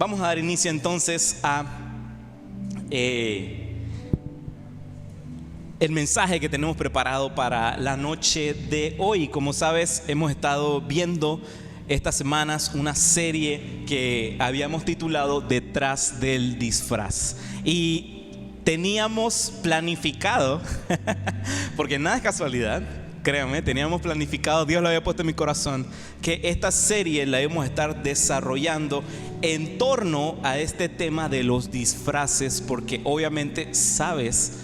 Vamos a dar inicio entonces a el mensaje que tenemos preparado para la noche de hoy. Como sabes, hemos estado viendo estas semanas una serie que habíamos titulado Detrás del disfraz. Y teníamos planificado, porque nada es casualidad, créanme, teníamos planificado, Dios lo había puesto en mi corazón, que esta serie la íbamos a estar desarrollando en torno a este tema de los disfraces, porque obviamente sabes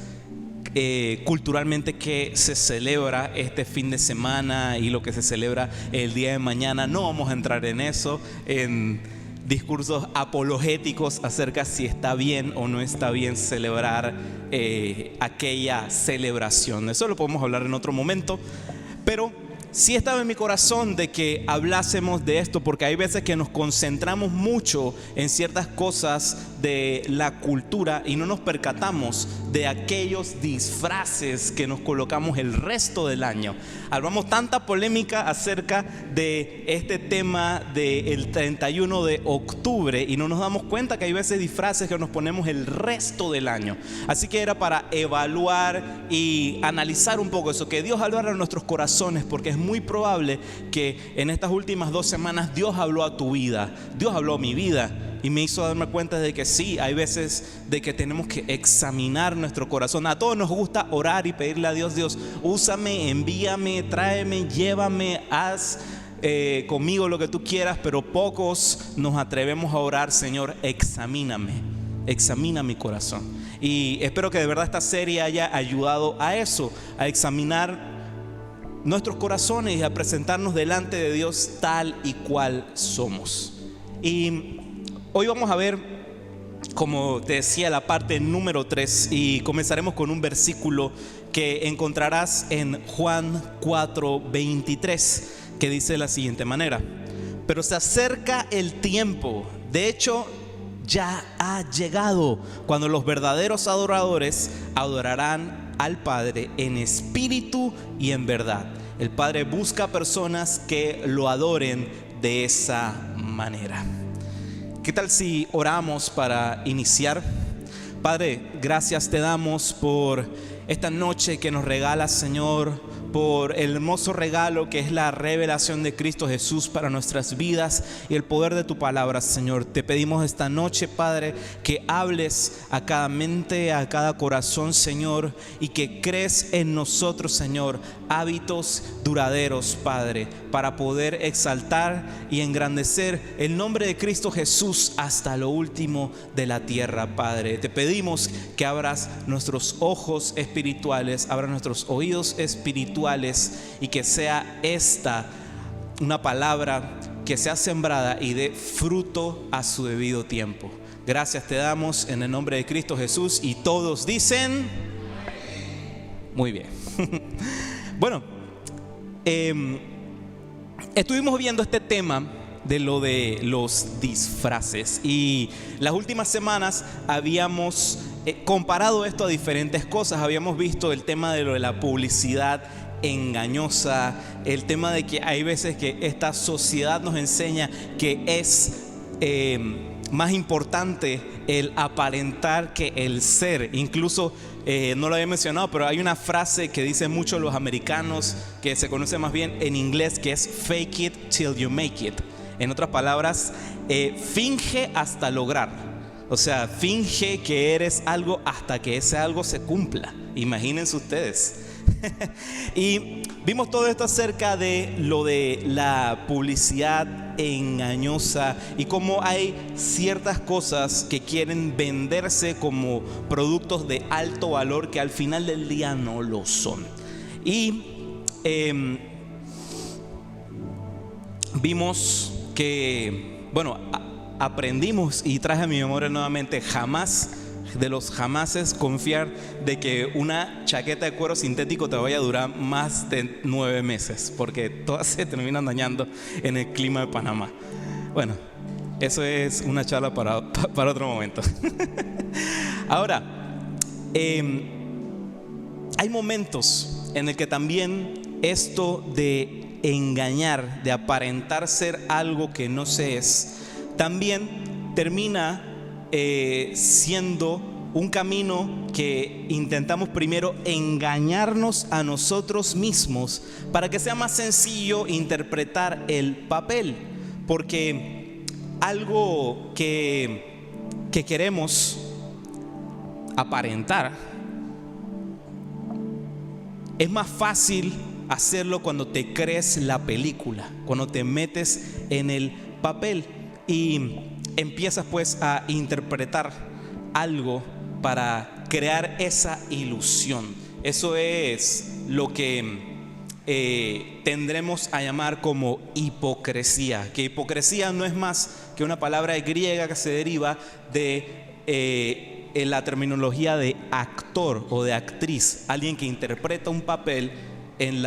culturalmente que se celebra este fin de semana y lo que se celebra el día de mañana. No vamos a entrar en eso, en discursos apologéticos acerca si está bien o no está bien celebrar aquella celebración. Eso lo podemos hablar en otro momento, pero sí estaba en mi corazón de que hablásemos de esto, porque hay veces que nos concentramos mucho en ciertas cosas de la cultura y no nos percatamos de aquellos disfraces que nos colocamos el resto del año. Hablamos tanta polémica acerca de este tema del 31 de octubre y no nos damos cuenta que hay veces disfraces que nos ponemos el resto del año. Así que era para evaluar y analizar un poco eso, que Dios hablara en nuestros corazones, porque es muy probable que en estas últimas 2 semanas Dios habló a tu vida, Dios habló a mi vida y me hizo darme cuenta de que sí, hay veces de que tenemos que examinar nuestro corazón. A todos nos gusta orar y pedirle a Dios: Dios, úsame, envíame, tráeme, llévame, haz conmigo lo que tú quieras, pero pocos nos atrevemos a orar: Señor, examíname, examina mi corazón. Y espero que de verdad esta serie haya ayudado a eso, a examinar nuestros corazones y a presentarnos delante de Dios tal y cual somos. Y hoy vamos a ver, como te decía, la parte número 3, y comenzaremos con un versículo que encontrarás en Juan 4:23, que dice de la siguiente manera: pero se acerca el tiempo, de hecho ya ha llegado, cuando los verdaderos adoradores adorarán al Padre en espíritu y en verdad. El Padre busca personas que lo adoren de esa manera. ¿Qué tal si oramos para iniciar? Padre, gracias te damos por esta noche que nos regalas, Señor, por el hermoso regalo que es la revelación de Cristo Jesús para nuestras vidas y el poder de tu palabra, Señor. Te pedimos esta noche, Padre, que hables a cada mente, a cada corazón, Señor, y que crees en nosotros, Señor, hábitos duraderos, Padre, para poder exaltar y engrandecer el nombre de Cristo Jesús hasta lo último de la tierra, Padre. Te pedimos que abras nuestros ojos espirituales, abras nuestros oídos espirituales, y que sea esta una palabra que sea sembrada y dé fruto a su debido tiempo. Gracias te damos en el nombre de Cristo Jesús, y todos dicen muy bien. Bueno, estuvimos viendo este tema de lo de los disfraces, y las últimas semanas habíamos comparado esto a diferentes cosas. Habíamos visto el tema de lo de la publicidad engañosa, el tema de que hay veces que esta sociedad nos enseña que es más importante el aparentar que el ser. Incluso no lo había mencionado, pero hay una frase que dicen mucho los americanos, que se conoce más bien en inglés, que es fake it till you make it. En otras palabras, finge hasta lograr. O sea, finge que eres algo hasta que ese algo se cumpla. Imagínense ustedes. Y vimos todo esto acerca de lo de la publicidad engañosa y cómo hay ciertas cosas que quieren venderse como productos de alto valor que al final del día no lo son. Y vimos que, bueno, aprendimos, y traje a mi memoria nuevamente, jamás, de los jamases, confiar de que una chaqueta de cuero sintético te vaya a durar más de 9 meses, porque todas se terminan dañando en el clima de Panamá. Bueno, eso es una charla para otro momento. Ahora, hay momentos en el que también esto de engañar, de aparentar ser algo que no se es, también termina siendo un camino que intentamos primero engañarnos a nosotros mismos para que sea más sencillo interpretar el papel, porque algo que queremos aparentar es más fácil hacerlo cuando te crees la película, cuando te metes en el papel y empiezas pues a interpretar algo para crear esa ilusión. Eso es lo que tendremos a llamar como hipocresía, que hipocresía no es más que una palabra griega que se deriva de la terminología de actor o de actriz, alguien que interpreta un papel. En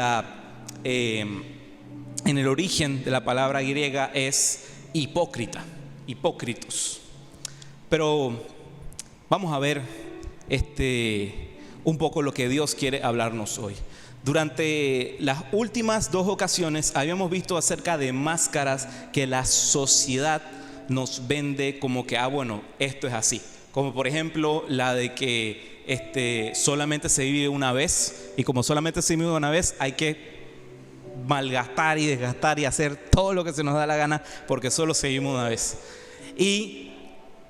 el origen de la palabra griega es hipócrita, hipócritos. Pero vamos a ver un poco lo que Dios quiere hablarnos hoy. Durante las últimas 2 ocasiones habíamos visto acerca de máscaras que la sociedad nos vende como que, bueno, esto es así. Como por ejemplo la de que solamente se vive una vez, y como solamente se vive una vez hay que malgastar y desgastar y hacer todo lo que se nos da la gana porque solo se vive una vez. Y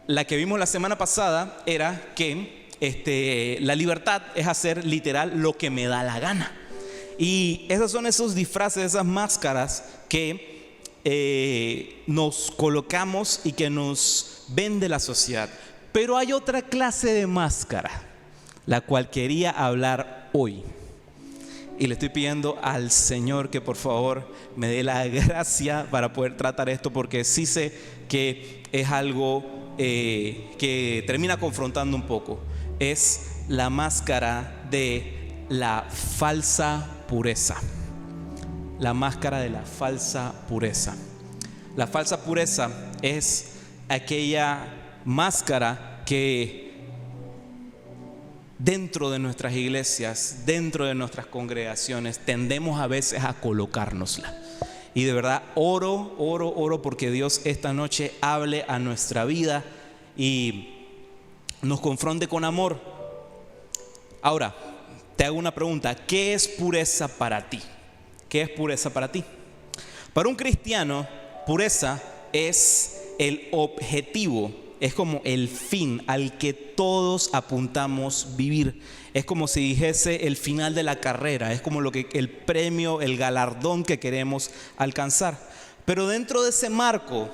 la que vimos la semana pasada era que la libertad es hacer literal lo que me da la gana. Y esos son esos disfraces, esas máscaras que nos colocamos y que nos vende la sociedad. Pero hay otra clase de máscara, la cual quería hablar hoy. Y le estoy pidiendo al Señor que por favor me dé la gracia para poder tratar esto, porque sí sé que es algo que termina confrontando un poco. Es la máscara de la falsa pureza. La máscara de la falsa pureza. La falsa pureza es aquella máscara que dentro de nuestras iglesias, dentro de nuestras congregaciones, tendemos a veces a colocárnosla. Y de verdad oro porque Dios esta noche hable a nuestra vida y nos confronte con amor. Ahora, te hago una pregunta: ¿qué es pureza para ti? ¿Qué es pureza para ti? Para un cristiano, pureza es el objetivo, es como el fin al que todos apuntamos vivir. Es como si dijese el final de la carrera, es como el premio, el galardón que queremos alcanzar. Pero dentro de ese marco,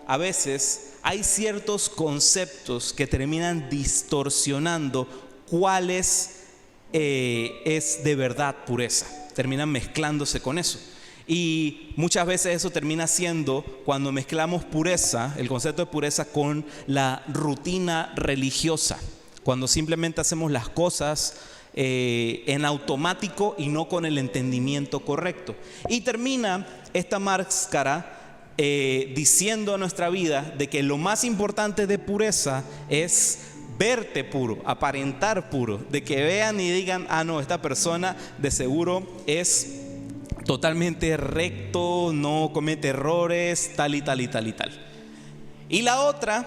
a veces hay ciertos conceptos que terminan distorsionando cuál es de verdad pureza. Terminan mezclándose con eso. Y muchas veces eso termina siendo cuando mezclamos pureza, el concepto de pureza, con la rutina religiosa. Cuando simplemente hacemos las cosas en automático y no con el entendimiento correcto. Y termina esta máscara diciendo a nuestra vida de que lo más importante de pureza es verte puro, aparentar puro, de que vean y digan: no, esta persona de seguro es totalmente recto, no comete errores, tal y tal y tal y tal. Y la otra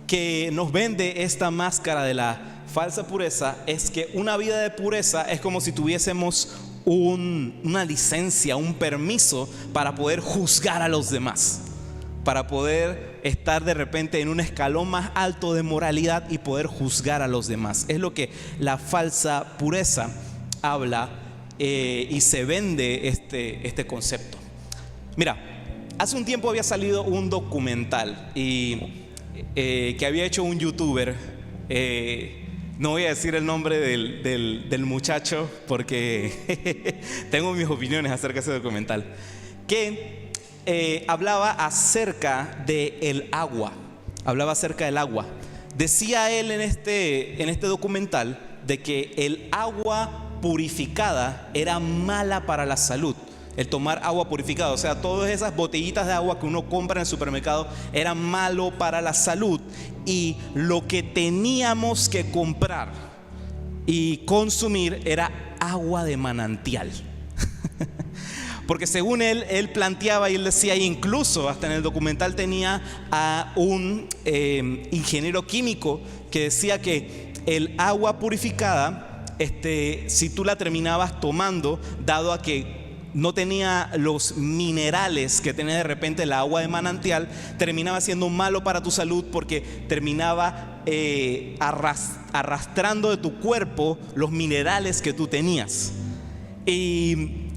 que nos vende esta máscara de la falsa pureza es que una vida de pureza es como si tuviésemos una licencia, un permiso para poder juzgar a los demás, para poder estar de repente en un escalón más alto de moralidad y poder juzgar a los demás. Es lo que la falsa pureza habla y se vende este concepto. Mira, hace un tiempo había salido un documental que había hecho un youtuber. No voy a decir el nombre del muchacho porque tengo mis opiniones acerca de ese documental, que hablaba acerca del agua. Hablaba acerca del agua. Decía él en este documental de que el agua purificada era mala para la salud. El tomar agua purificada, o sea, todas esas botellitas de agua que uno compra en el supermercado, era malo para la salud. Y lo que teníamos que comprar y consumir era agua de manantial. Porque según él planteaba y él decía, e incluso hasta en el documental tenía a un ingeniero químico que decía que el agua purificada, si tú la terminabas tomando, dado a que no tenía los minerales que tenía de repente el agua de manantial, terminaba siendo malo para tu salud porque terminaba arrastrando de tu cuerpo los minerales que tú tenías. Y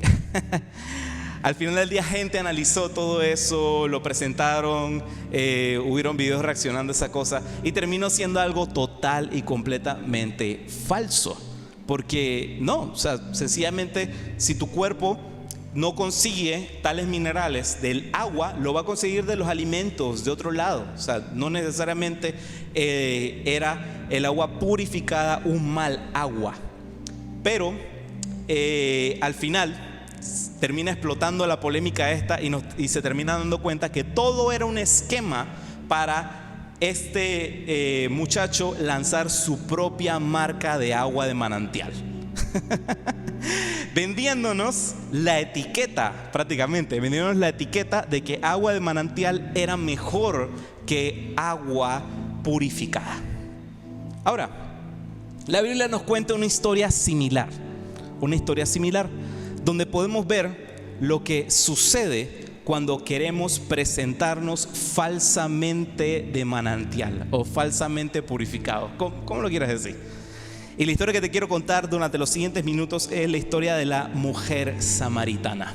al final del día gente analizó todo eso, lo presentaron, hubieron videos reaccionando a esa cosa y terminó siendo algo total y completamente falso. Porque no, o sea, sencillamente si tu cuerpo no consigue tales minerales del agua, lo va a conseguir de los alimentos de otro lado. O sea, no necesariamente era el agua purificada un mal agua. Pero al final termina explotando la polémica esta y se termina dando cuenta que todo era un esquema para muchacho lanzar su propia marca de agua de manantial. Vendiéndonos la etiqueta, prácticamente, vendiéndonos la etiqueta de que agua de manantial era mejor que agua purificada. Ahora, la Biblia nos cuenta una historia similar, donde podemos ver lo que sucede cuando queremos presentarnos falsamente de manantial o falsamente purificado. ¿Cómo lo quieres decir? Y la historia que te quiero contar durante los siguientes minutos es la historia de la mujer samaritana.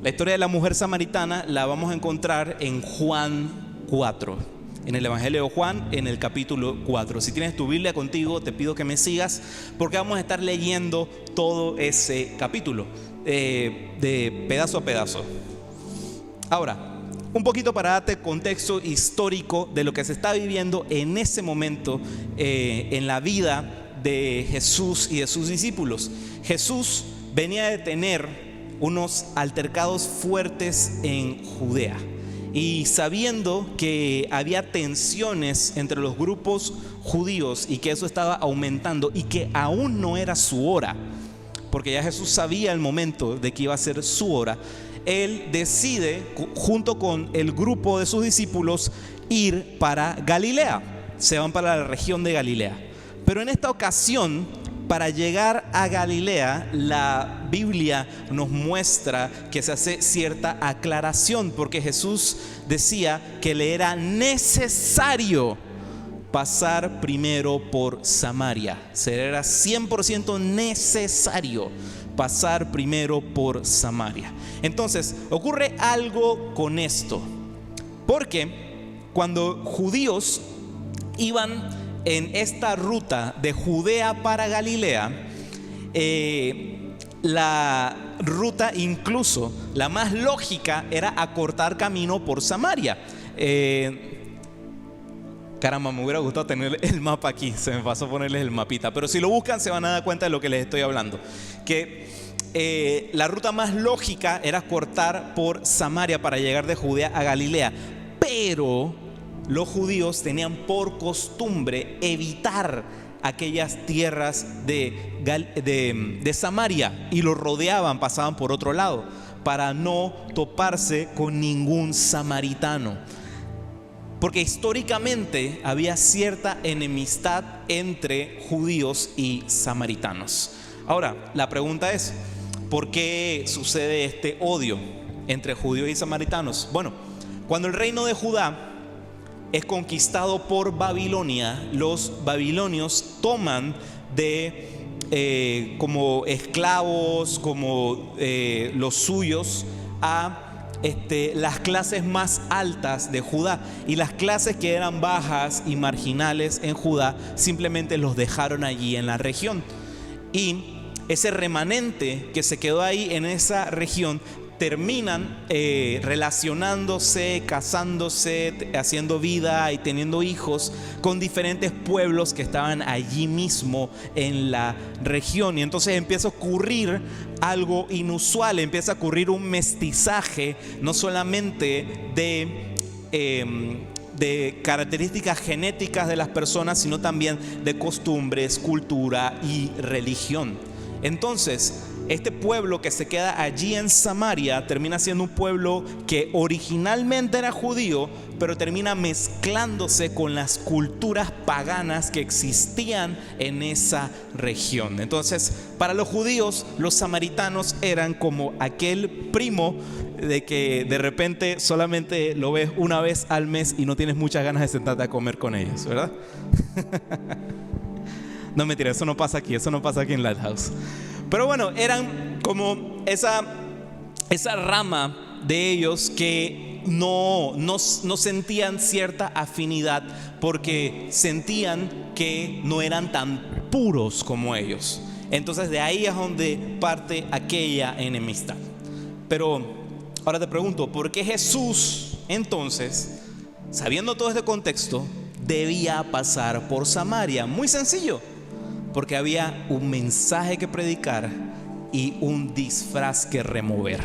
La historia de la mujer samaritana la vamos a encontrar en Juan 4, en el Evangelio de Juan, en el capítulo 4. Si tienes tu Biblia contigo, te pido que me sigas porque vamos a estar leyendo todo ese capítulo de pedazo a pedazo. Ahora, un poquito para darte contexto histórico de lo que se está viviendo en ese momento en la vida de Jesús y de sus discípulos. Jesús venía de tener unos altercados fuertes en Judea y sabiendo que había tensiones entre los grupos judíos y que eso estaba aumentando y que aún no era su hora, porque ya Jesús sabía el momento de que iba a ser su hora, él decide, junto con el grupo de sus discípulos, ir para Galilea. Se van para la región de Galilea. Pero en esta ocasión, para llegar a Galilea, la Biblia nos muestra que se hace cierta aclaración, porque Jesús decía que le era necesario pasar primero por Samaria. Era 100% necesario pasar primero por Samaria. Entonces, ocurre algo con esto, porque cuando judíos iban en esta ruta de Judea para Galilea, la ruta, incluso la más lógica, era acortar camino por Samaria. Caramba, me hubiera gustado tener el mapa aquí, se me pasó ponerles el mapita, pero si lo buscan se van a dar cuenta de lo que les estoy hablando, que la ruta más lógica era cortar por Samaria para llegar de Judea a Galilea, pero los judíos tenían por costumbre evitar aquellas tierras de Samaria y lo rodeaban, pasaban por otro lado para no toparse con ningún samaritano. Porque históricamente había cierta enemistad entre judíos y samaritanos. Ahora, la pregunta es, ¿por qué sucede este odio entre judíos y samaritanos? Bueno, cuando el reino de Judá es conquistado por Babilonia, los babilonios toman como esclavos, como los suyos, a las clases más altas de Judá, y las clases que eran bajas y marginales en Judá simplemente los dejaron allí en la región, y ese remanente que se quedó ahí en esa región terminan relacionándose, casándose, haciendo vida y teniendo hijos con diferentes pueblos que estaban allí mismo en la región. Y entonces empieza a ocurrir algo inusual, empieza a ocurrir un mestizaje, no solamente de características genéticas de las personas, sino también de costumbres, cultura y religión. Entonces, este pueblo que se queda allí en Samaria termina siendo un pueblo que originalmente era judío, pero termina mezclándose con las culturas paganas que existían en esa región. Entonces, para los judíos, los samaritanos eran como aquel primo de que de repente solamente lo ves una vez al mes y no tienes muchas ganas de sentarte a comer con ellos, ¿verdad? No, mentira, eso no pasa aquí en Lighthouse. Pero bueno, eran como esa rama de ellos que no sentían cierta afinidad porque sentían que no eran tan puros como ellos. Entonces de ahí es donde parte aquella enemistad. Pero ahora te pregunto, ¿por qué Jesús entonces, sabiendo todo este contexto, debía pasar por Samaria? Muy sencillo. Porque había un mensaje que predicar y un disfraz que remover.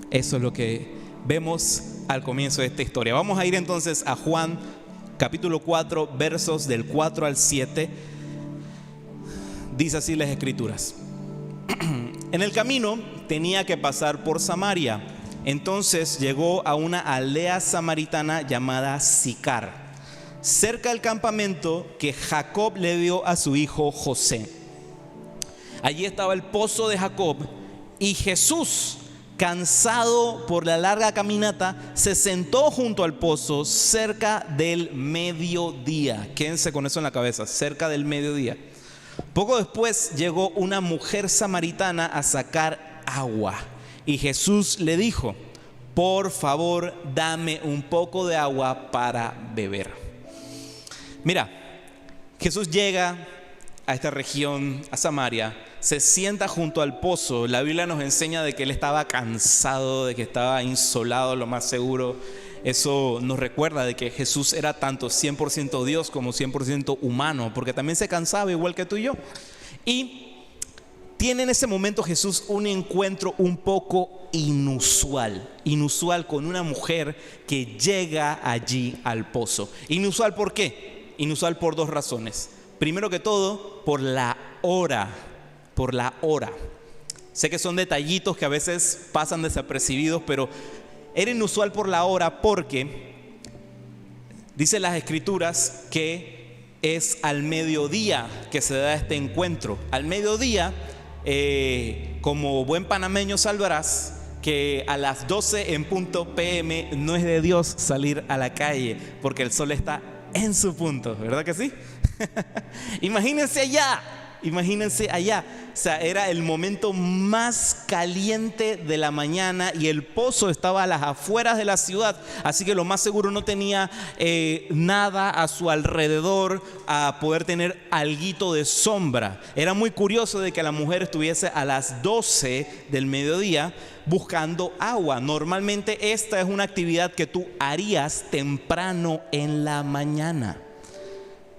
Eso es lo que vemos al comienzo de esta historia. Vamos a ir entonces a Juan capítulo 4, versos del 4 al 7. Dice así las escrituras. En el camino tenía que pasar por Samaria. Entonces llegó a una aldea samaritana llamada Sicar, cerca del campamento que Jacob le dio a su hijo José. Allí estaba el pozo de Jacob y Jesús, cansado por la larga caminata, se sentó junto al pozo cerca del mediodía. Quédense con eso en la cabeza, cerca del mediodía. Poco después llegó una mujer samaritana a sacar agua y Jesús le dijo: por favor, dame un poco de agua para beber. Mira, Jesús llega a esta región, a Samaria, se sienta junto al pozo. La Biblia nos enseña de que él estaba cansado, de que estaba insolado, lo más seguro. Eso nos recuerda de que Jesús era tanto 100% Dios como 100% humano, porque también se cansaba igual que tú y yo. Y tiene en ese momento Jesús un encuentro un poco inusual con una mujer que llega allí al pozo. ¿Inusual por qué? Inusual por dos razones. Primero que todo, por la hora. Sé que son detallitos que a veces pasan desapercibidos, pero era inusual por la hora porque dice las escrituras que es al mediodía que se da este encuentro. Al mediodía, como buen panameño sabrás que a las 12 en punto PM no es de Dios salir a la calle porque el sol está en su punto, ¿verdad que sí? Imagínense allá. O sea, era el momento más caliente de la mañana y el pozo estaba a las afueras de la ciudad, así que lo más seguro no tenía nada a su alrededor a poder tener alguito de sombra. Era muy curioso de que la mujer estuviese a las 12 del mediodía buscando agua. Normalmente esta es una actividad que tú harías temprano en la mañana.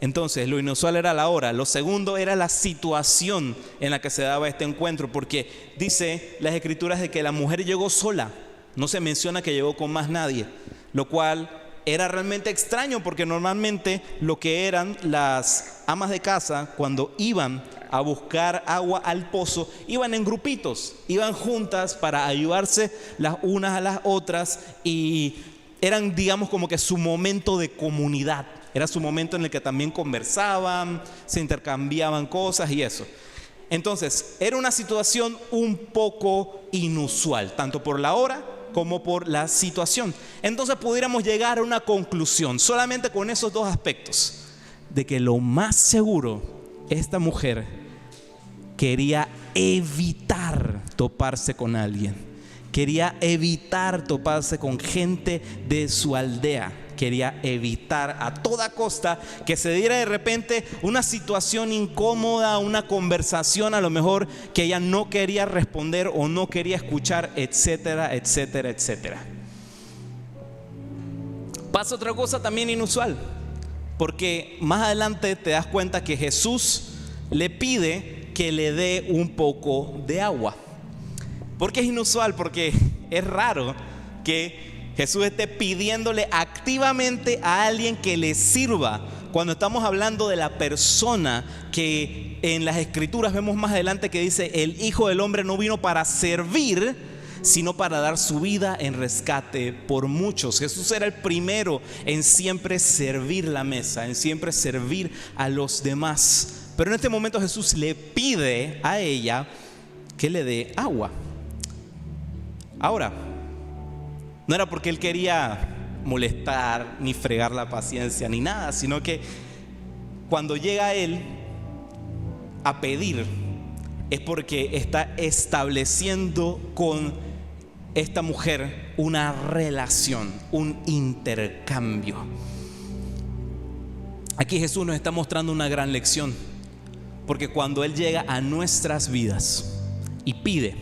Entonces, lo inusual era la hora. Lo segundo era la situación en la que se daba este encuentro, porque dice las escrituras de que la mujer llegó sola. No se menciona que llegó con más nadie, lo cual era realmente extraño, porque normalmente lo que eran las amas de casa, cuando iban a buscar agua al pozo, iban en grupitos, iban juntas para ayudarse las unas a las otras y eran, digamos, como que su momento de comunidad. Era su momento en el que también conversaban, se intercambiaban cosas y eso. Entonces, era una situación un poco inusual, tanto por la hora como por la situación. Entonces, pudiéramos llegar a una conclusión, solamente con esos dos aspectos, de que lo más seguro, esta mujer quería evitar toparse con alguien. Quería evitar toparse con gente de su aldea. Quería evitar a toda costa que se diera de repente una situación incómoda, una conversación a lo mejor que ella no quería responder o no quería escuchar, etcétera, etcétera, etcétera. Pasa otra cosa también inusual, porque más adelante te das cuenta que Jesús le pide que le dé un poco de agua. ¿Por qué es inusual? Porque es raro que Jesús esté pidiéndole activamente a alguien que le sirva cuando estamos hablando de la persona que en las Escrituras vemos más adelante que dice: el Hijo del Hombre no vino para servir, sino para dar su vida en rescate por muchos. Jesús era el primero en siempre servir la mesa, en siempre servir a los demás. Pero en este momento Jesús le pide a ella que le dé agua. Ahora, no era porque él quería molestar, ni fregar la paciencia, ni nada, sino que cuando llega él a pedir, es porque está estableciendo con esta mujer una relación, un intercambio. Aquí Jesús nos está mostrando una gran lección, porque cuando Él llega a nuestras vidas y pide,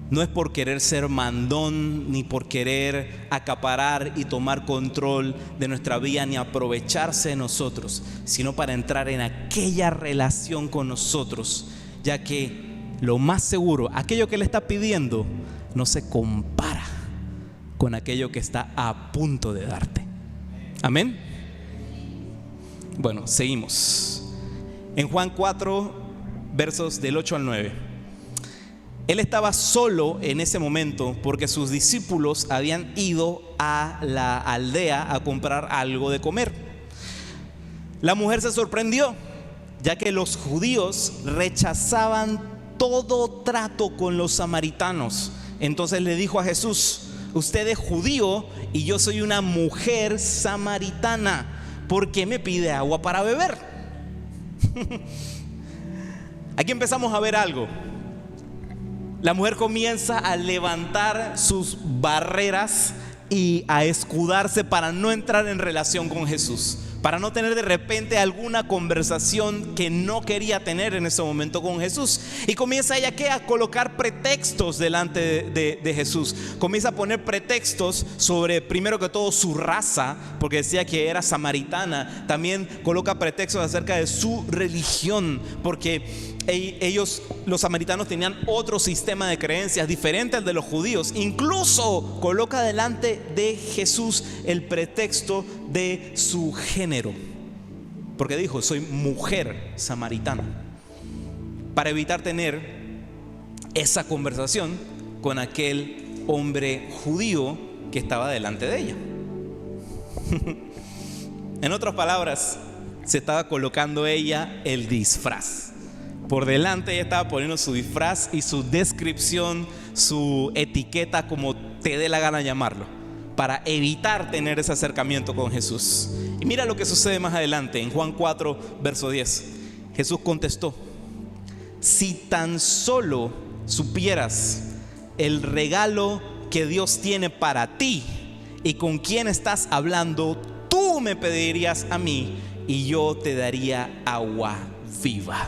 no es por querer ser mandón, ni por querer acaparar y tomar control de nuestra vida, ni aprovecharse de nosotros, sino para entrar en aquella relación con nosotros, ya que lo más seguro, aquello que Él está pidiendo no se compara con aquello que está a punto de darte. Amén. Bueno, seguimos. En Juan 4, versos del 8 al 9. Él estaba solo en ese momento porque sus discípulos habían ido a la aldea a comprar algo de comer. La mujer se sorprendió, ya que los judíos rechazaban todo trato con los samaritanos. Entonces le dijo a Jesús: usted es judío y yo soy una mujer samaritana, ¿por qué me pide agua para beber? Aquí empezamos a ver algo. La mujer comienza a levantar sus barreras y a escudarse para no entrar en relación con Jesús, para no tener de repente alguna conversación que no quería tener en ese momento con Jesús. Y comienza ella a colocar pretextos delante de Jesús. Comienza a poner pretextos sobre, primero que todo, su raza, porque decía que era samaritana. También coloca pretextos acerca de su religión, porque ellos, los samaritanos, tenían otro sistema de creencias diferente al de los judíos. Incluso coloca delante de Jesús el pretexto de su género, porque dijo: soy mujer samaritana, para evitar tener esa conversación con aquel hombre judío que estaba delante de ella. En otras palabras, se estaba colocando ella el disfraz. Por delante ella estaba poniendo su disfraz y su descripción, su etiqueta, como te dé la gana llamarlo, para evitar tener ese acercamiento con Jesús. Y mira lo que sucede más adelante en Juan 4, verso 10. Jesús contestó: si tan solo supieras el regalo que Dios tiene para ti y con quién estás hablando, tú me pedirías a mí y yo te daría agua viva.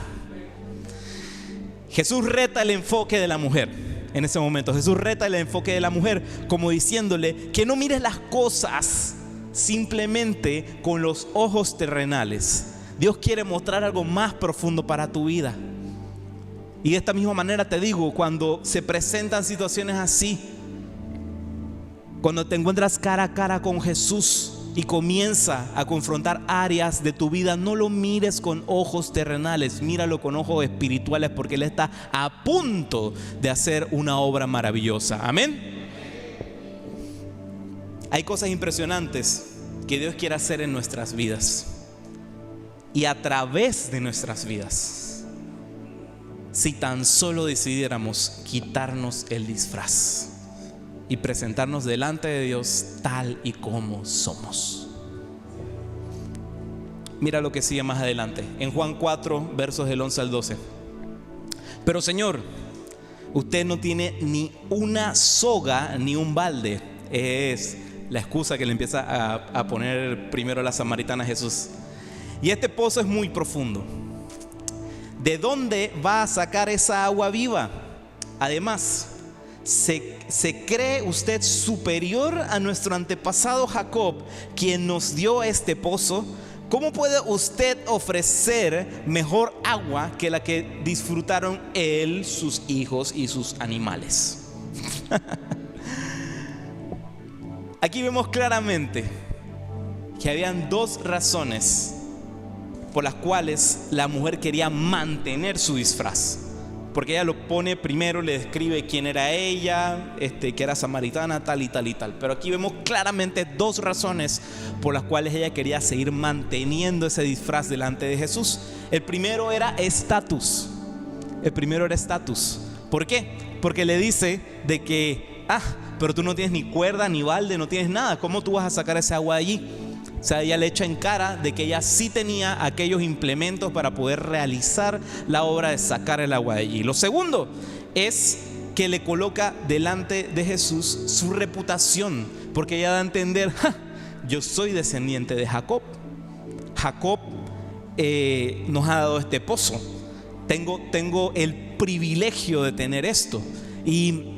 Jesús reta el enfoque de la mujer. En ese momento Jesús reta el enfoque de la mujer, como diciéndole que no mires las cosas simplemente con los ojos terrenales. Dios quiere mostrar algo más profundo para tu vida. Y de esta misma manera te digo, cuando se presentan situaciones así, cuando te encuentras cara a cara con Jesús y comienza a confrontar áreas de tu vida, no lo mires con ojos terrenales, míralo con ojos espirituales, porque Él está a punto de hacer una obra maravillosa. Amén. Hay cosas impresionantes que Dios quiere hacer en nuestras vidas y a través de nuestras vidas, si tan solo decidiéramos quitarnos el disfraz y presentarnos delante de Dios tal y como somos. Mira lo que sigue más adelante en Juan 4, versos del 11 al 12. Pero Señor, usted no tiene ni una soga ni un balde. Es la excusa que le empieza a poner primero la samaritana a Jesús. Y este pozo es muy profundo. ¿De dónde va a sacar esa agua viva? Además, ¿se cree usted superior a nuestro antepasado Jacob, quien nos dio este pozo? ¿Cómo puede usted ofrecer mejor agua que la que disfrutaron él, sus hijos y sus animales? Aquí vemos claramente que habían dos razones por las cuales la mujer quería mantener su disfraz. Porque ella lo pone primero, le describe quién era ella, que era samaritana, tal y tal y tal. Pero aquí vemos claramente dos razones por las cuales ella quería seguir manteniendo ese disfraz delante de Jesús. El primero era estatus. ¿Por qué? Porque le dice de que, pero tú no tienes ni cuerda, ni balde, no tienes nada. ¿Cómo tú vas a sacar ese agua de allí? O sea, ella le echa en cara de que ella sí tenía aquellos implementos para poder realizar la obra de sacar el agua de allí. Lo segundo es que le coloca delante de Jesús su reputación, porque ella da a entender, yo soy descendiente de Jacob. Jacob nos ha dado este pozo. Tengo el privilegio de tener esto. Y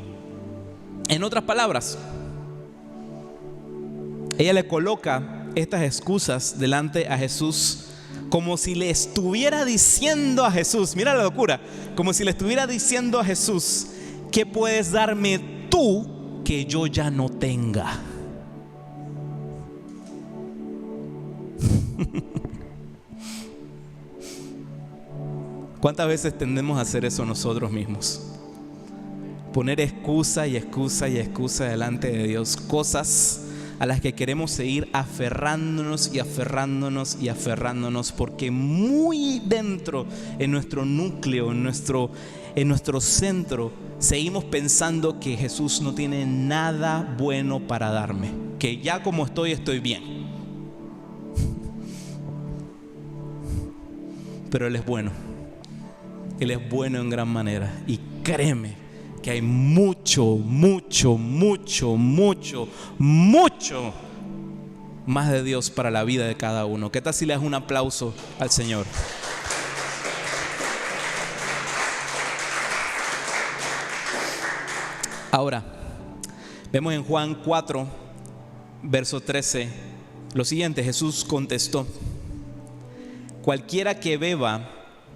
en otras palabras, ella le coloca estas excusas delante a Jesús como si le estuviera diciendo a Jesús, mira la locura, como si le estuviera diciendo a Jesús, ¿qué puedes darme tú que yo ya no tenga? ¿Cuántas veces tendemos a hacer eso nosotros mismos? Poner excusa y excusa y excusa delante de Dios, cosas a las que queremos seguir aferrándonos y aferrándonos y aferrándonos, porque muy dentro, en nuestro núcleo, en nuestro centro, seguimos pensando que Jesús no tiene nada bueno para darme, que ya como estoy bien. Pero Él es bueno. Él es bueno en gran manera. Y créeme que hay mucho más de Dios para la vida de cada uno. ¿Qué tal si le das un aplauso al Señor? Ahora, vemos en Juan 4, verso 13, lo siguiente. Jesús contestó: cualquiera que beba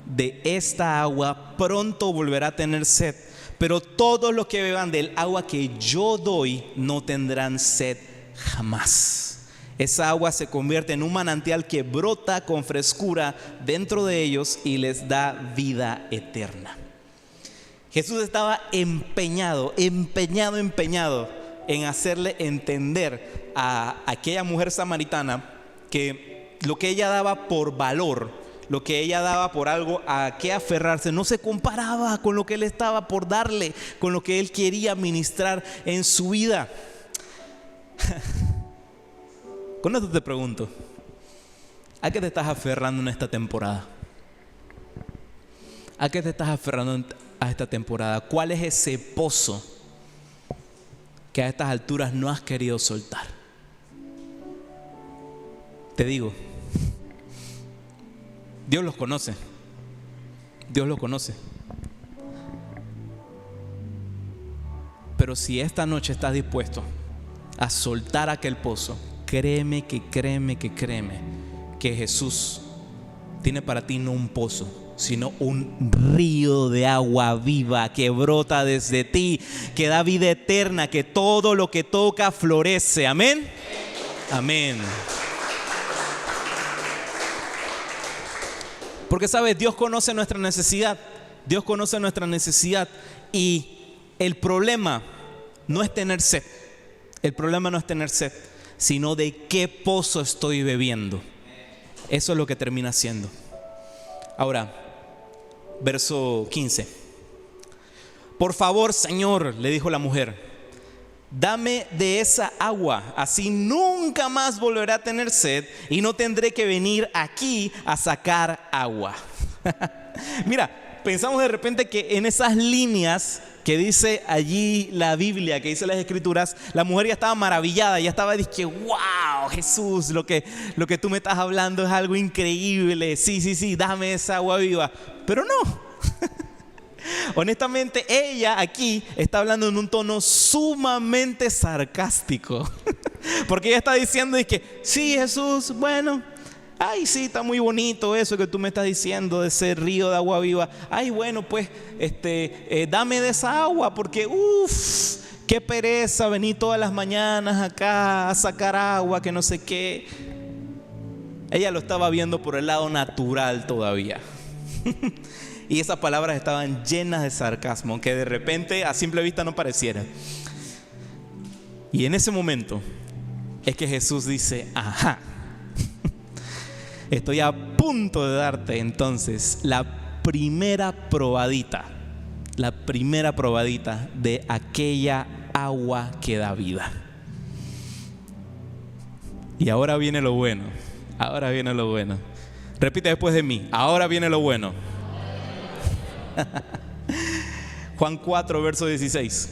de esta agua pronto volverá a tener sed, pero todos los que beban del agua que yo doy no tendrán sed jamás. Esa agua se convierte en un manantial que brota con frescura dentro de ellos y les da vida eterna. Jesús estaba empeñado en hacerle entender a aquella mujer samaritana que lo que ella daba por valor, lo que ella daba por algo a qué aferrarse, no se comparaba con lo que Él estaba por darle, con lo que Él quería ministrar en su vida. Con esto te pregunto, ¿a qué te estás aferrando en esta temporada? ¿A qué te estás aferrando a esta temporada? ¿Cuál es ese pozo que a estas alturas no has querido soltar? Te digo, Dios los conoce. Dios los conoce. Pero si esta noche estás dispuesto a soltar aquel pozo, créeme que Jesús tiene para ti no un pozo, sino un río de agua viva que brota desde ti, que da vida eterna, que todo lo que toca florece. Amén. Amén. Porque sabes, Dios conoce nuestra necesidad. Dios conoce nuestra necesidad. Y el problema no es tener sed. El problema no es tener sed, sino de qué pozo estoy bebiendo. Eso es lo que termina siendo. Ahora, verso 15. Por favor, Señor, le dijo la mujer, dame de esa agua, así nunca más volveré a tener sed y no tendré que venir aquí a sacar agua. Mira, pensamos de repente que en esas líneas que dice allí la Biblia, que dice las Escrituras, la mujer ya estaba maravillada, ya estaba diciendo, wow, Jesús, lo que tú me estás hablando es algo increíble, sí, dame esa agua viva. Pero no. Honestamente, ella aquí está hablando en un tono sumamente sarcástico. Porque ella está diciendo que sí, Jesús, bueno, ay, sí, está muy bonito eso que tú me estás diciendo de ese río de agua viva. Ay, bueno, pues, dame de esa agua porque, qué pereza venir todas las mañanas acá a sacar agua, que no sé qué. Ella lo estaba viendo por el lado natural todavía. Y esas palabras estaban llenas de sarcasmo, que de repente a simple vista no pareciera. Y en ese momento es que Jesús dice: ajá, estoy a punto de darte entonces la primera probadita de aquella agua que da vida. Y ahora viene lo bueno. Repite después de mí: ahora viene lo bueno. Juan 4, verso 16.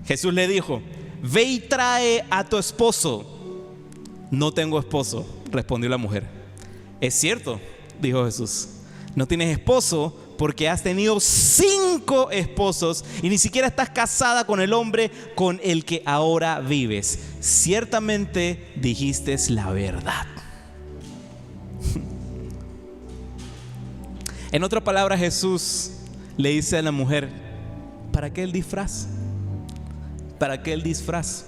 Jesús le dijo: ve y trae a tu esposo. No tengo esposo, respondió la mujer. Es cierto, dijo Jesús, no tienes esposo porque has tenido 5 esposos y ni siquiera estás casada con el hombre con el que ahora vives. Ciertamente dijiste la verdad. En otras palabras, Jesús le dice a la mujer: ¿para qué el disfraz? ¿Para qué el disfraz?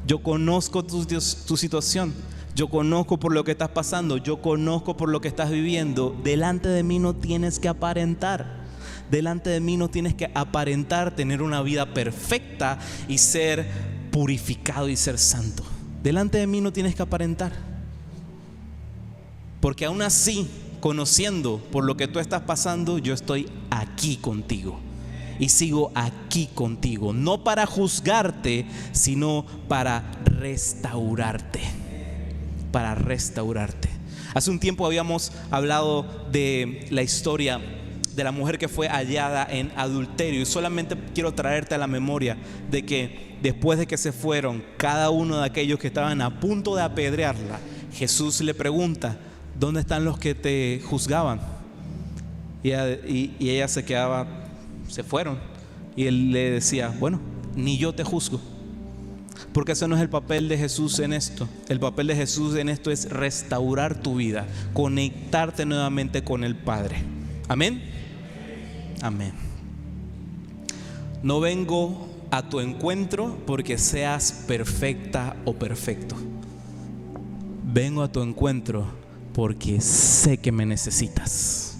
Yo conozco tu situación. Yo conozco por lo que estás pasando. Yo conozco por lo que estás viviendo. Delante de mí no tienes que aparentar. Delante de mí no tienes que aparentar tener una vida perfecta y ser purificado y ser santo. Delante de mí no tienes que aparentar. Porque aún así, conociendo por lo que tú estás pasando, yo estoy aquí contigo. Y sigo aquí contigo. No para juzgarte, sino para restaurarte. Para restaurarte. Hace un tiempo habíamos hablado de la historia de la mujer que fue hallada en adulterio. Y solamente quiero traerte a la memoria de que después de que se fueron cada uno de aquellos que estaban a punto de apedrearla, Jesús le pregunta: ¿dónde están los que te juzgaban? Y ella se quedaba, se fueron. Y él le decía: bueno, ni yo te juzgo. Porque ese no es el papel de Jesús en esto. El papel de Jesús en esto es restaurar tu vida, conectarte nuevamente con el Padre. Amén. Amén. No vengo a tu encuentro porque seas perfecta o perfecto. Vengo a tu encuentro porque sé que me necesitas.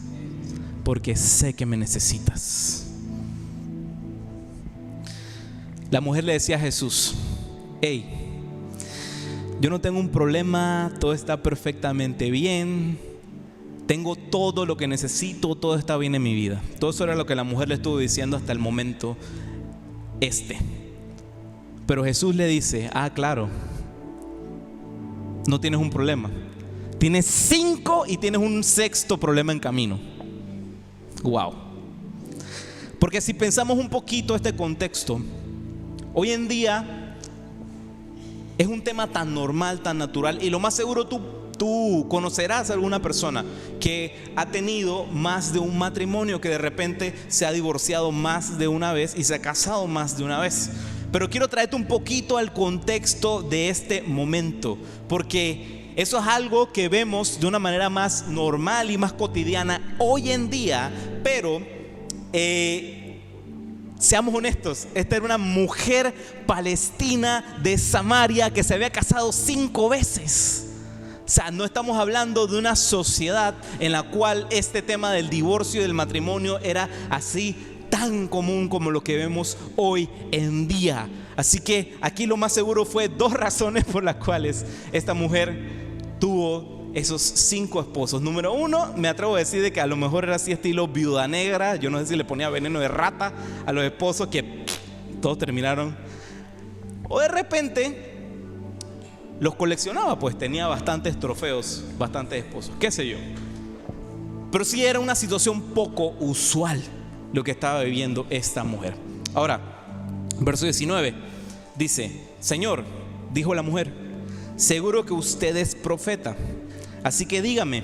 Porque sé que me necesitas. La mujer le decía a Jesús: hey, yo no tengo un problema, todo está perfectamente bien, tengo todo lo que necesito, todo está bien en mi vida. Todo eso era lo que la mujer le estuvo diciendo hasta el momento Pero Jesús le dice: ah, claro, no tienes un problema, tienes 5 y tienes un 6º problema en camino. Wow. Porque si pensamos un poquito este contexto, hoy en día es un tema tan normal, tan natural, y lo más seguro tú conocerás a alguna persona que ha tenido más de un matrimonio, que de repente se ha divorciado más de una vez y se ha casado más de una vez. Pero quiero traerte un poquito al contexto de este momento, porque eso es algo que vemos de una manera más normal y más cotidiana hoy en día. Pero seamos honestos, esta era una mujer palestina de Samaria que se había casado 5 veces. O sea, no estamos hablando de una sociedad en la cual este tema del divorcio y del matrimonio era así tan común como lo que vemos hoy en día. Así que aquí lo más seguro fue 2 razones por las cuales esta mujer tuvo esos 5 esposos. Número 1, me atrevo a decir de que a lo mejor era así estilo Viuda Negra. Yo no sé si le ponía veneno de rata a los esposos que todos terminaron. O de repente los coleccionaba, pues tenía bastantes trofeos, bastantes esposos, qué sé yo. Pero sí era una situación poco usual lo que estaba viviendo esta mujer. Ahora, verso 19 dice: Señor, dijo la mujer, seguro que usted es profeta. Así que dígame,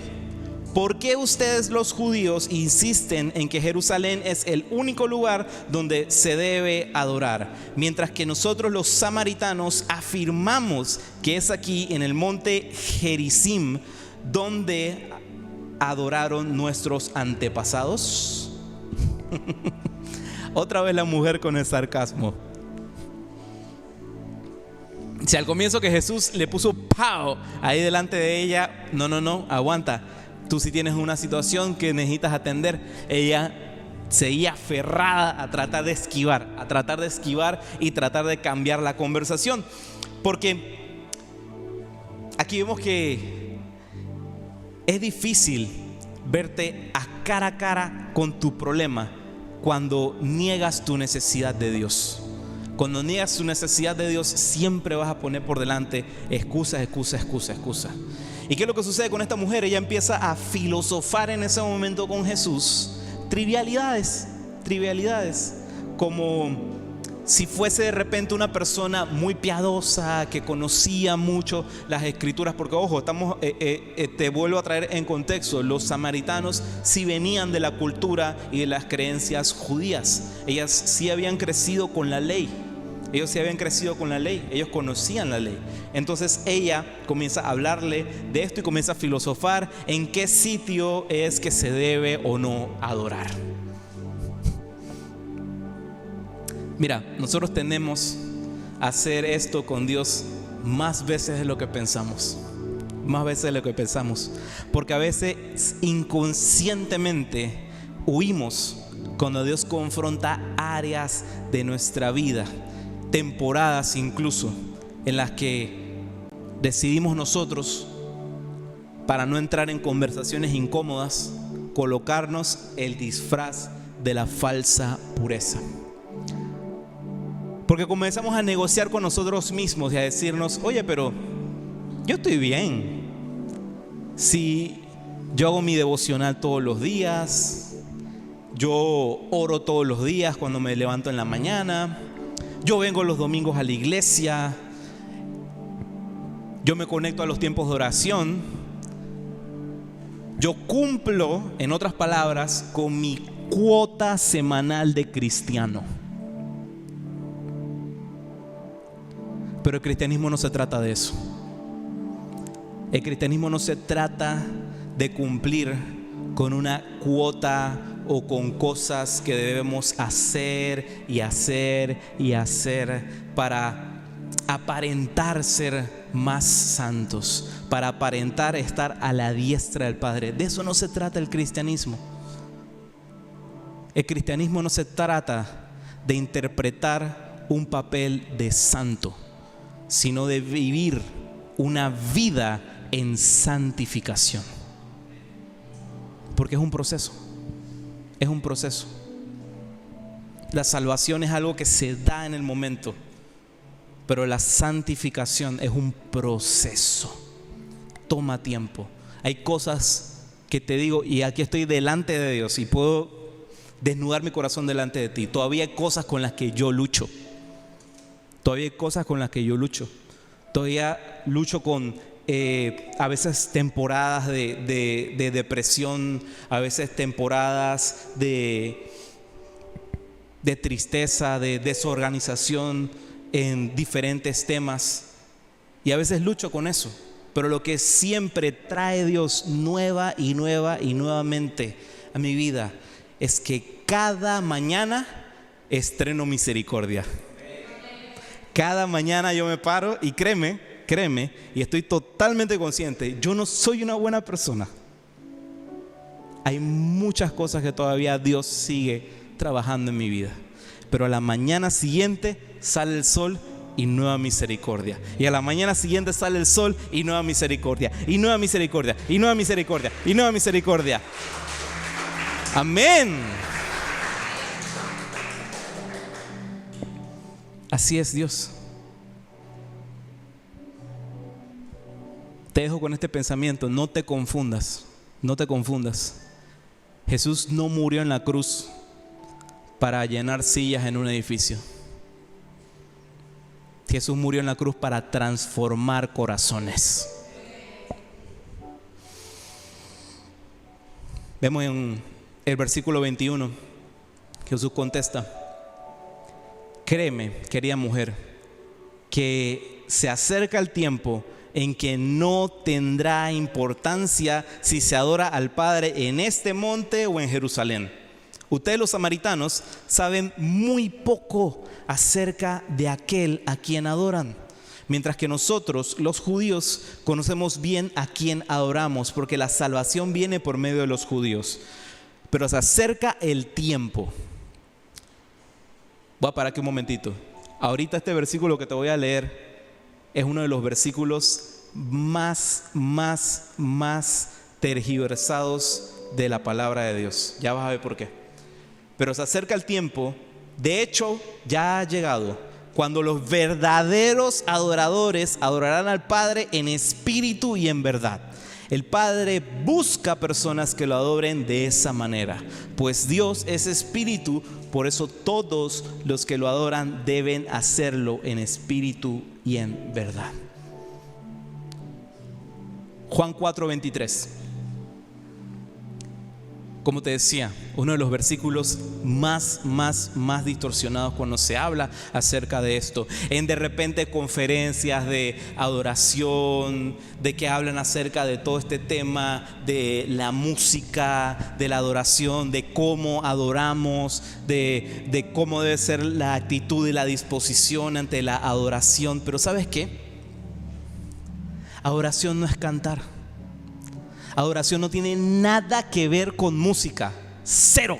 ¿por qué ustedes los judíos insisten en que Jerusalén es el único lugar donde se debe adorar, mientras que nosotros los samaritanos afirmamos que es aquí en el monte Gerizim donde adoraron nuestros antepasados? Otra vez la mujer con el sarcasmo. Si al comienzo que Jesús le puso ¡pau! Ahí delante de ella, no, aguanta. Tú sí tienes una situación que necesitas atender. Ella seguía aferrada a tratar de esquivar y tratar de cambiar la conversación. Porque aquí vemos que es difícil verte a cara con tu problema cuando niegas tu necesidad de Dios. Cuando niegas tu necesidad de Dios, siempre vas a poner por delante excusas. ¿Y qué es lo que sucede con esta mujer? Ella empieza a filosofar en ese momento con Jesús trivialidades, como si fuese de repente una persona muy piadosa, que conocía mucho las escrituras, porque ojo, te vuelvo a traer en contexto, los samaritanos sí venían de la cultura y de las creencias judías. Ellas sí habían crecido con la ley. Ellos conocían la ley. Entonces ella comienza a hablarle de esto y comienza a filosofar en qué sitio es que se debe o no adorar. Mira, nosotros tenemos a hacer esto con Dios más veces de lo que pensamos. Porque a veces inconscientemente huimos cuando Dios confronta áreas de nuestra vida, temporadas incluso, en las que decidimos nosotros, para no entrar en conversaciones incómodas, colocarnos el disfraz de la falsa pureza. Porque comenzamos a negociar con nosotros mismos y a decirnos, oye, pero yo estoy bien. Si yo hago mi devocional todos los días, yo oro todos los días cuando me levanto en la mañana, yo vengo los domingos a la iglesia, yo me conecto a los tiempos de oración, yo cumplo, en otras palabras, con mi cuota semanal de cristiano. Pero el cristianismo no se trata de eso. El cristianismo no se trata de cumplir con una cuota o con cosas que debemos hacer para aparentar ser más santos, para aparentar estar a la diestra del Padre. De eso no se trata el cristianismo. El cristianismo no se trata de interpretar un papel de santo, sino de vivir una vida en santificación. Porque es un proceso. La salvación es algo que se da en el momento, pero la santificación es un proceso. Toma tiempo. Hay cosas que te digo, y aquí estoy delante de Dios y puedo desnudar mi corazón delante de ti. Todavía hay cosas con las que yo lucho. Todavía lucho con a veces temporadas de depresión, a veces temporadas de tristeza, de desorganización en diferentes temas. Y a veces lucho con eso. Pero lo que siempre trae Dios nuevamente a mi vida es que cada mañana estreno misericordia. Cada mañana yo me paro y créeme, y estoy totalmente consciente, yo no soy una buena persona. Hay muchas cosas que todavía Dios sigue trabajando en mi vida. Pero a la mañana siguiente sale el sol y nueva misericordia. Y a la mañana siguiente sale el sol y nueva misericordia. Y nueva misericordia. Y nueva misericordia. Y nueva misericordia. Amén. Así es Dios. Te dejo con este pensamiento, no te confundas. Jesús no murió en la cruz para llenar sillas en un edificio. Jesús murió en la cruz para transformar corazones. Vemos en el versículo 21, Jesús contesta: créeme, querida mujer, que se acerca el tiempo en que no tendrá importancia si se adora al Padre en este monte o en Jerusalén. Ustedes, los samaritanos, saben muy poco acerca de aquel a quien adoran. Mientras que nosotros, los judíos, conocemos bien a quién adoramos, porque la salvación viene por medio de los judíos. Pero se acerca el tiempo. Voy a parar aquí un momentito. Ahorita este versículo que te voy a leer es uno de los versículos más tergiversados de la palabra de Dios. Ya vas a ver por qué. Pero se acerca el tiempo, de hecho ya ha llegado, cuando los verdaderos adoradores adorarán al Padre en espíritu y en verdad. El Padre busca personas que lo adoren de esa manera, pues Dios es espíritu, por eso todos los que lo adoran deben hacerlo en espíritu y en verdad. Juan 4:23. Como te decía, uno de los versículos más distorsionados cuando se habla acerca de esto. En de repente conferencias de adoración, de que hablan acerca de todo este tema de la música, de la adoración, de cómo adoramos, de cómo debe ser la actitud y la disposición ante la adoración. Pero ¿sabes qué? Adoración no es cantar. Adoración no tiene nada que ver con música. Cero.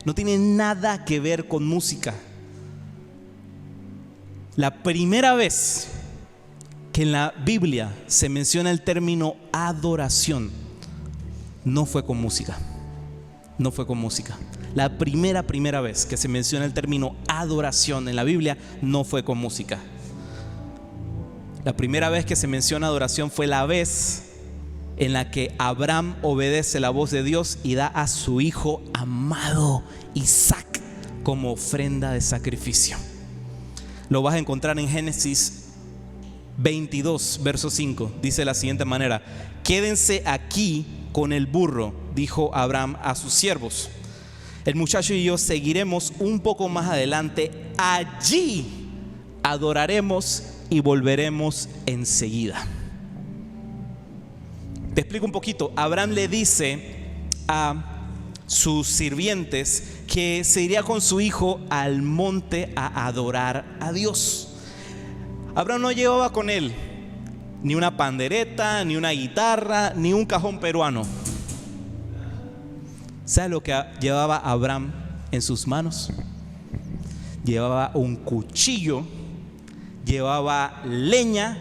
No tiene nada que ver con música. La primera vez que en la Biblia se menciona el término adoración, no fue con música. No fue con música. La primera vez que se menciona el término adoración en la Biblia no fue con música. La primera vez que se menciona adoración fue la vez en la que Abraham obedece la voz de Dios y da a su hijo amado Isaac como ofrenda de sacrificio. Lo vas a encontrar en Génesis 22, verso 5. Dice de la siguiente manera: quédense aquí con el burro, dijo Abraham a sus siervos. El muchacho y yo seguiremos un poco más adelante. Allí adoraremos y volveremos enseguida. Te explico un poquito. Abraham le dice a sus sirvientes que se iría con su hijo al monte a adorar a Dios. Abraham no llevaba con él ni una pandereta, ni una guitarra, ni un cajón peruano. ¿Sabes lo que llevaba Abraham en sus manos? Llevaba un cuchillo, llevaba leña,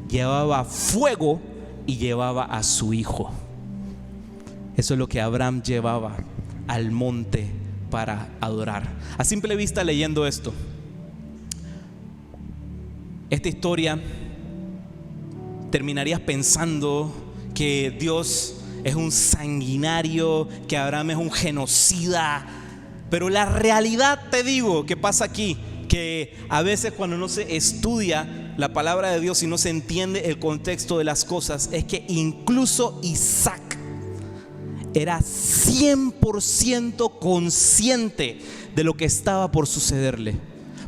llevaba fuego y llevaba a su hijo. Eso es lo que Abraham llevaba al monte para adorar. A simple vista, leyendo esto, esta historia, terminarías pensando que Dios es un sanguinario, que Abraham es un genocida. Pero la realidad, te digo, que pasa aquí, que a veces cuando no se estudia la palabra de Dios y no se entiende el contexto de las cosas, es que incluso Isaac era 100% consciente de lo que estaba por sucederle.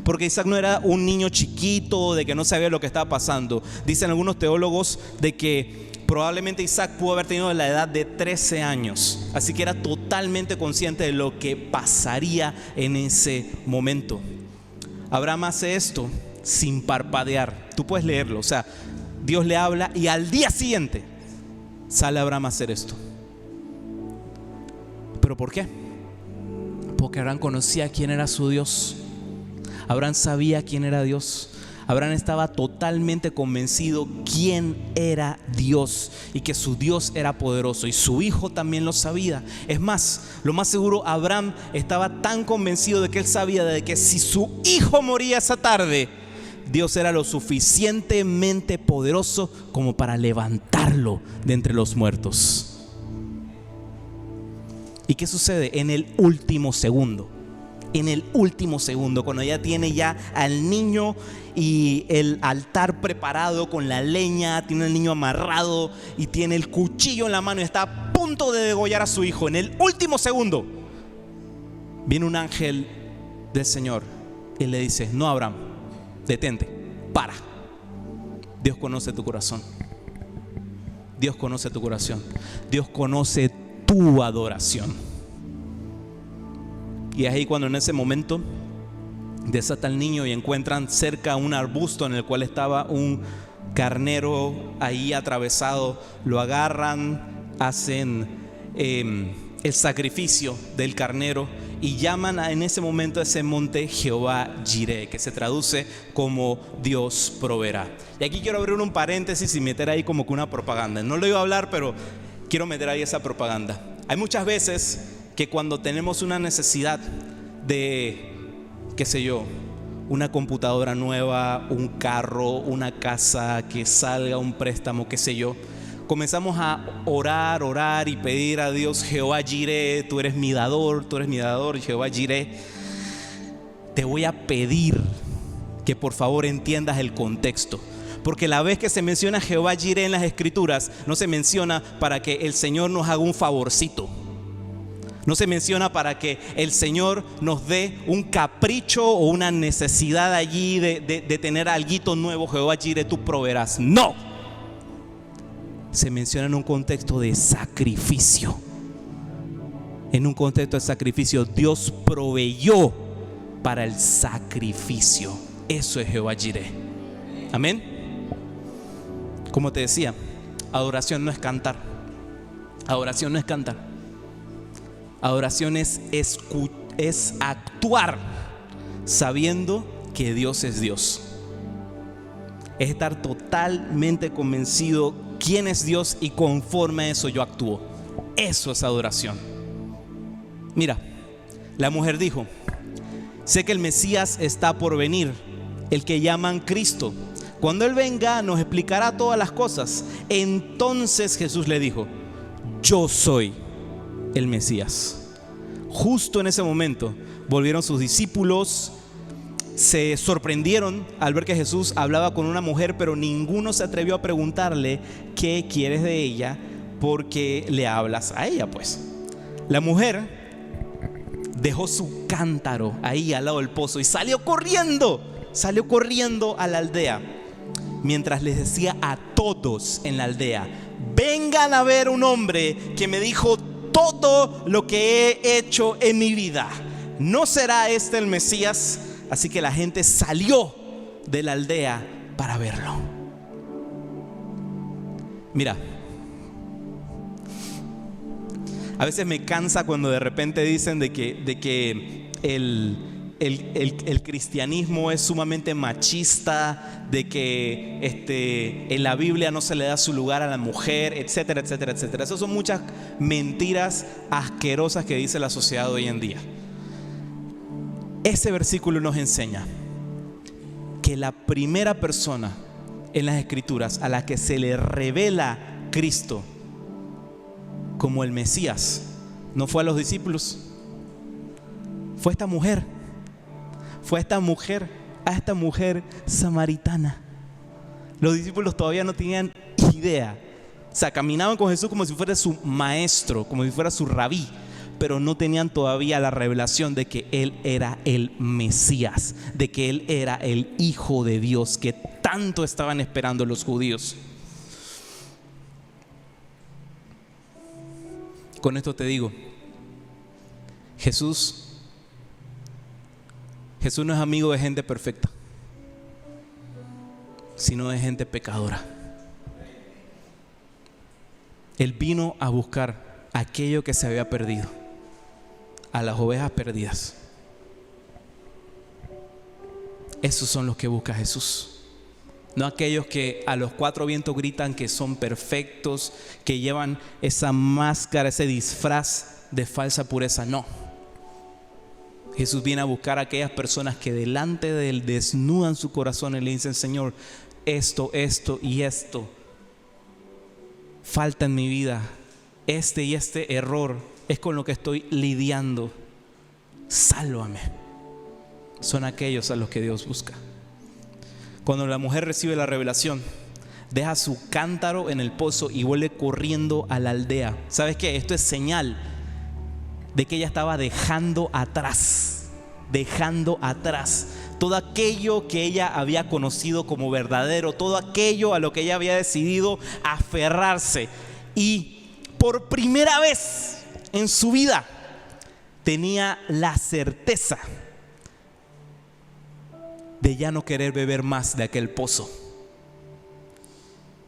Porque Isaac no era un niño chiquito de que no sabía lo que estaba pasando. Dicen algunos teólogos de que probablemente Isaac pudo haber tenido la edad de 13 años. Así que era totalmente consciente de lo que pasaría en ese momento. Abraham hace esto sin parpadear. Tú puedes leerlo. O sea, Dios le habla y al día siguiente sale Abraham a hacer esto. ¿Pero por qué? Porque Abraham conocía quién era su Dios. Abraham sabía quién era Dios. Abraham estaba totalmente convencido quién era Dios y que su Dios era poderoso, y su hijo también lo sabía. Es más, lo más seguro, Abraham estaba tan convencido de que él sabía de que si su hijo moría esa tarde, Dios era lo suficientemente poderoso como para levantarlo de entre los muertos. ¿Y qué sucede? En el último segundo, cuando ya tiene ya al niño y el altar preparado con la leña, tiene al niño amarrado y tiene el cuchillo en la mano y está a punto de degollar a su hijo, en el último segundo viene un ángel del Señor y le dice: no, Abraham, detente, para. Dios conoce tu corazón. Dios conoce tu corazón. Dios conoce tu adoración. Y es ahí cuando en ese momento Desata al niño y encuentran cerca un arbusto en el cual estaba un carnero ahí atravesado. Lo agarran, hacen el sacrificio del carnero y llaman en ese momento a ese monte Jehová Jireh, que se traduce como Dios proveerá. Y aquí quiero abrir un paréntesis y meter ahí como que una propaganda. No lo iba a hablar, pero quiero meter ahí esa propaganda. Hay muchas veces que cuando tenemos una necesidad de, qué sé yo, una computadora nueva, un carro, una casa, que salga un préstamo, qué sé yo, comenzamos a orar y pedir a Dios: Jehová Jireh, tú eres mi dador, Jehová Jireh. Te voy a pedir que por favor entiendas el contexto, porque la vez que se menciona Jehová Jireh en las escrituras, no se menciona para que el Señor nos haga un favorcito. No se menciona para que el Señor nos dé un capricho o una necesidad allí de tener alguito nuevo. Jehová Jireh, tú proveerás. No. Se menciona en un contexto de sacrificio. En un contexto de sacrificio, Dios proveyó para el sacrificio. Eso es Jehová Jireh. Amén. Como te decía, adoración no es cantar. Adoración no es cantar. Adoración es actuar sabiendo que Dios es Dios. Es estar totalmente convencido quién es Dios y conforme a eso yo actúo. Eso es adoración. Mira, la mujer dijo: sé que el Mesías está por venir, el que llaman Cristo. Cuando Él venga nos explicará todas las cosas. Entonces Jesús le dijo: yo soy el Mesías. Justo en ese momento volvieron sus discípulos, se sorprendieron al ver que Jesús hablaba con una mujer, pero ninguno se atrevió a preguntarle: ¿qué quieres de ella? Porque le hablas a ella, pues. La mujer dejó su cántaro ahí al lado del pozo y salió corriendo a la aldea, mientras les decía a todos en la aldea: vengan a ver un hombre que me dijo todo lo que he hecho en mi vida. ¿No será este el Mesías? Así que la gente salió de la aldea para verlo. Mira, a veces me cansa cuando de repente dicen de que el cristianismo es sumamente machista, de que en la Biblia no se le da su lugar a la mujer, etcétera, etcétera, etcétera. Esas son muchas mentiras asquerosas que dice la sociedad hoy en día. Ese versículo nos enseña que la primera persona en las escrituras a la que se le revela Cristo como el Mesías no fue a los discípulos, fue esta mujer. Fue a esta mujer samaritana. Los discípulos todavía no tenían idea. O sea, caminaban con Jesús como si fuera su maestro, como si fuera su rabí, pero no tenían todavía la revelación de que Él era el Mesías, de que Él era el Hijo de Dios que tanto estaban esperando los judíos. Con esto te digo, Jesús no es amigo de gente perfecta, sino de gente pecadora. Él vino a buscar aquello que se había perdido, a las ovejas perdidas. Esos son los que busca Jesús. No aquellos que a los cuatro vientos gritan que son perfectos, que llevan esa máscara, ese disfraz de falsa pureza. No. Jesús viene a buscar a aquellas personas que delante de Él desnudan su corazón y le dicen: Señor, esto y esto falta en mi vida, este y este error es con lo que estoy lidiando, sálvame. Son aquellos a los que Dios busca. Cuando la mujer recibe la revelación, deja su cántaro en el pozo y vuelve corriendo a la aldea. ¿Sabes qué? Esto es señal de que ella estaba dejando atrás todo aquello que ella había conocido como verdadero, todo aquello a lo que ella había decidido aferrarse, y por primera vez en su vida tenía la certeza de ya no querer beber más de aquel pozo,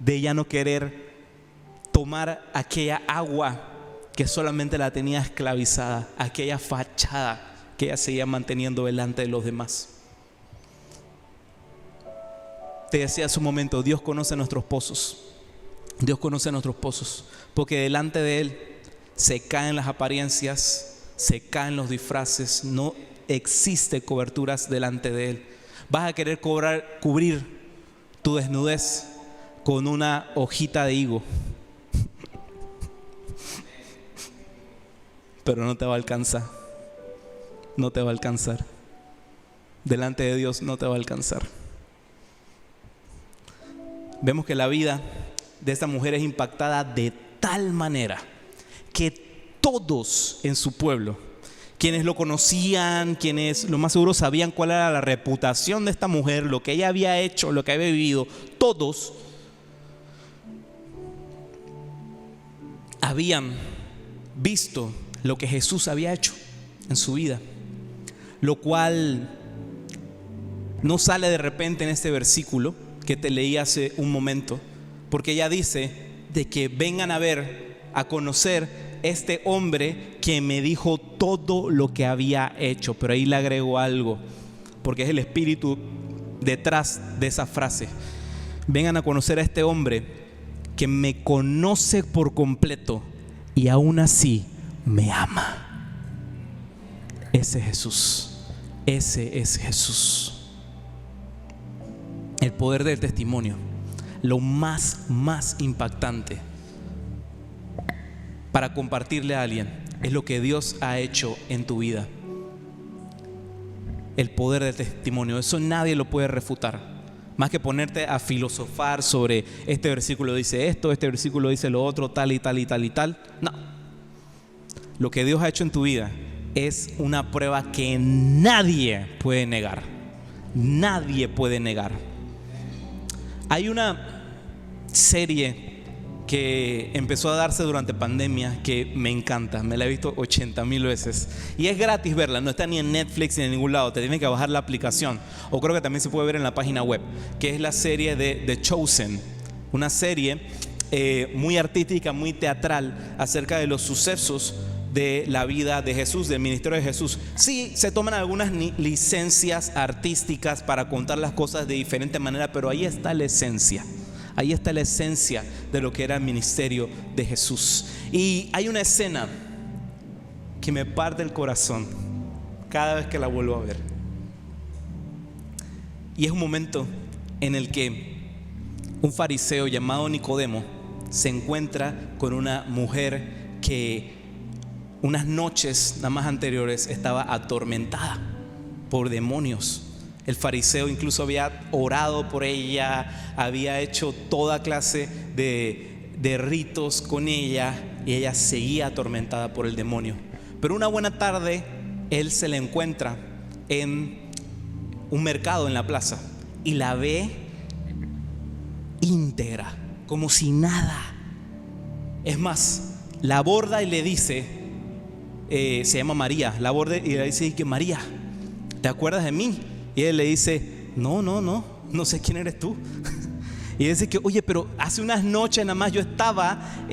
de ya no querer tomar aquella agua que solamente la tenía esclavizada, aquella fachada que ella seguía manteniendo delante de los demás. Te decía hace un momento, Dios conoce nuestros pozos. Dios conoce nuestros pozos, porque delante de Él se caen las apariencias, se caen los disfraces, no existe coberturas delante de Él. Vas a querer cubrir tu desnudez con una hojita de higo, pero no te va a alcanzar. No te va a alcanzar. Delante de Dios no te va a alcanzar. Vemos que la vida de esta mujer es impactada de tal manera que todos en su pueblo, quienes lo conocían, quienes lo más seguro sabían cuál era la reputación de esta mujer, lo que ella había hecho, lo que había vivido, todos habían visto lo que Jesús había hecho en su vida, lo cual no sale de repente en este versículo que te leí hace un momento, porque ella dice de que vengan a ver, a conocer este hombre que me dijo todo lo que había hecho. Pero ahí le agrego algo, porque es el espíritu detrás de esa frase. Vengan a conocer a este hombre que me conoce por completo y aún así me ama. Ese es Jesús. Ese es Jesús. El poder del testimonio, lo más impactante para compartirle a alguien, es lo que Dios ha hecho en tu vida. El poder del testimonio, eso nadie lo puede refutar. Más que ponerte a filosofar sobre este versículo dice esto, este versículo dice lo otro, tal y tal y tal y tal. No. Lo que Dios ha hecho en tu vida es una prueba que nadie puede negar. Nadie puede negar. Hay una serie que empezó a darse durante pandemia que me encanta, me la he visto 80,000 veces y es gratis verla, no está ni en Netflix ni en ningún lado, te tienes que bajar la aplicación, o creo que también se puede ver en la página web, que es la serie de The Chosen, una serie muy artística, muy teatral acerca de los sucesos de la vida de Jesús, del ministerio de Jesús. Sí, se toman algunas licencias artísticas para contar las cosas de diferente manera, pero ahí está la esencia. Ahí está la esencia de lo que era el ministerio de Jesús. Y hay una escena que me parte el corazón cada vez que la vuelvo a ver. Y es un momento en el que un fariseo llamado Nicodemo se encuentra con una mujer que unas noches nada más anteriores estaba atormentada por demonios. El fariseo incluso había orado por ella, había hecho toda clase de ritos con ella y ella seguía atormentada por el demonio. Pero una buena tarde él se la encuentra en un mercado en la plaza y la ve íntegra, como si nada. Es más, la aborda y le dice, se llama María, la aborda y le dice que María, ¿te acuerdas de mí? Y él le dice, no sé quién eres tú. Y dice que, oye, pero hace unas noches nada más yo estaba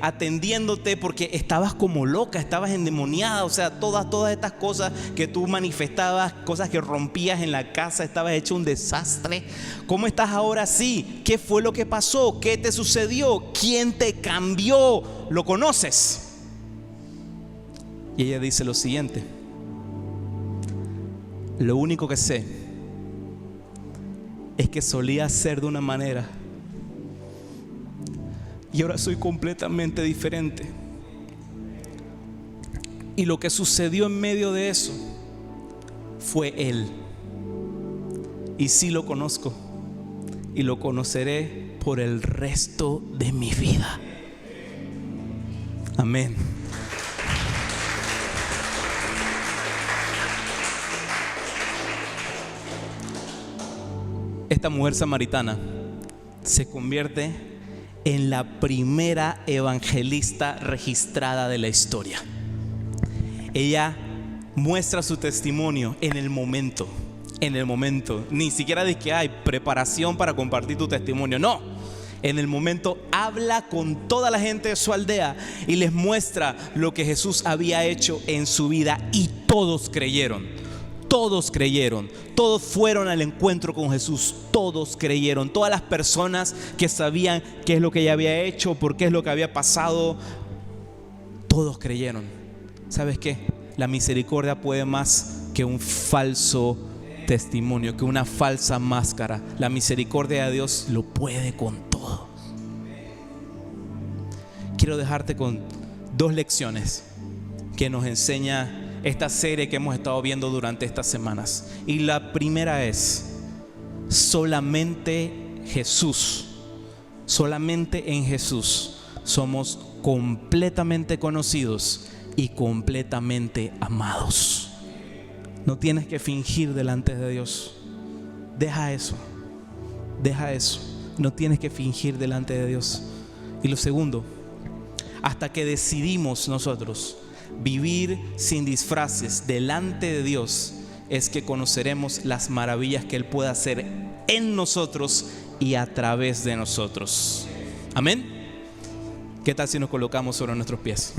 atendiéndote porque estabas como loca, estabas endemoniada. O sea, todas estas cosas que tú manifestabas, cosas que rompías en la casa, estabas hecho un desastre. ¿Cómo estás ahora así? ¿Qué fue lo que pasó? ¿Qué te sucedió? ¿Quién te cambió? ¿Lo conoces? Y ella dice lo siguiente: lo único que sé es que solía ser de una manera y ahora soy completamente diferente. Y lo que sucedió en medio de eso fue Él. Y sí lo conozco y lo conoceré por el resto de mi vida. Amén. Esta mujer samaritana se convierte en la primera evangelista registrada de la historia. Ella muestra su testimonio en el momento, en el momento. Ni siquiera de que hay preparación para compartir tu testimonio. No, en el momento habla con toda la gente de su aldea y les muestra lo que Jesús había hecho en su vida, y todos creyeron. Todos creyeron, todos fueron al encuentro con Jesús, todos creyeron. Todas las personas que sabían qué es lo que ella había hecho, por qué es lo que había pasado, todos creyeron. ¿Sabes qué? La misericordia puede más que un falso testimonio, que una falsa máscara. La misericordia de Dios lo puede con todo. Quiero dejarte con 2 lecciones que nos enseña esta serie que hemos estado viendo durante estas semanas. Y la primera es: solamente en Jesús somos completamente conocidos y completamente amados. No tienes que fingir delante de Dios. Deja eso. No tienes que fingir delante de Dios. Y lo segundo, hasta que decidimos nosotros vivir sin disfraces delante de Dios, es que conoceremos las maravillas que Él puede hacer en nosotros y a través de nosotros. Amén. ¿Qué tal si nos colocamos sobre nuestros pies?